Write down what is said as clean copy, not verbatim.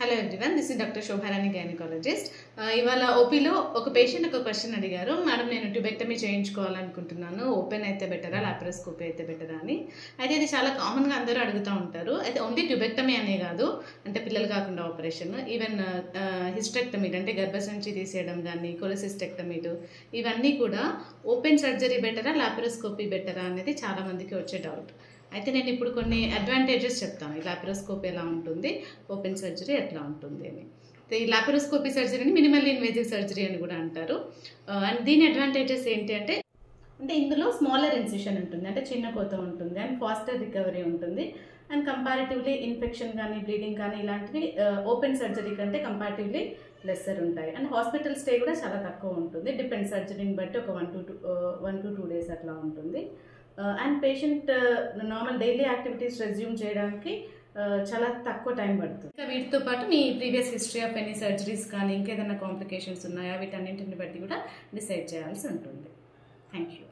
Hello everyone, this is doctor Shobharani gynaecologist. ఇవాళ ఓపీలో ఒక patient ఒక క్వశ్చన్ అడిగారు. మేడం, నేను ట్యూబెక్టమీ చేయించుకోవాలనుకుంటున్నాను, ఓపెన్ అయితే బెటరా లాప్రోస్కోపీ అయితే బెటరా అని. అయితే ఇది చాలా కామన్గా అందరూ అడుగుతూ ఉంటారు. అయితే ఓన్లీ ట్యూబెక్టమీ అనే కాదు, అంటే పిల్లలు కాకుండా ఆపరేషన్, ఈవెన్ హిస్టెక్టమీ అంటే గర్భసంచి తీసేయడం కానీ, కొలసిస్టెక్టమీ, ఇవన్నీ కూడా ఓపెన్ సర్జరీ బెటరా లాప్రోస్కోపీ బెటరా అనేది చాలామందికి వచ్చే డౌట్. అయితే నేను ఇప్పుడు కొన్ని అడ్వాంటేజెస్ చెప్తాను. ఈ లాప్రోస్కోపీ ఎలా ఉంటుంది, ఓపెన్ సర్జరీ ఎట్లా ఉంటుంది అని. ఈ లాప్రోస్కోపీ సర్జరీని మినిమల్లీ ఇన్వేజివ్ సర్జరీ అని కూడా అంటారు. అండ్ దీని అడ్వాంటేజెస్ ఏంటి అంటే ఇందులో స్మాలర్ ఇన్సిషన్ ఉంటుంది, అంటే చిన్న కోత ఉంటుంది, అండ్ ఫాస్టర్ రికవరీ ఉంటుంది, అండ్ కంపారిటివ్లీ ఇన్ఫెక్షన్ కానీ బ్లీడింగ్ కానీ ఇలాంటివి ఓపెన్ సర్జరీ కంటే కంపారిటివ్లీ లెస్సర్ ఉంటాయి. అండ్ హాస్పిటల్ స్టే కూడా చాలా తక్కువ ఉంటుంది. డిపెండ్ సర్జరీని బట్టి ఒక 1 to 2 days అట్లా ఉంటుంది. And patient normal daily activities resume చేయడానికి చాలా తక్కువ టైం పడుతుంది. ఇంకా వీటితో పాటు మీ previous history of any surgeries కానీ ఇంకేదైనా కాంప్లికేషన్స్ ఉన్నాయా, వీటన్నింటిని బట్టి కూడా డిసైడ్ చేయాల్సి ఉంటుంది. Thank you.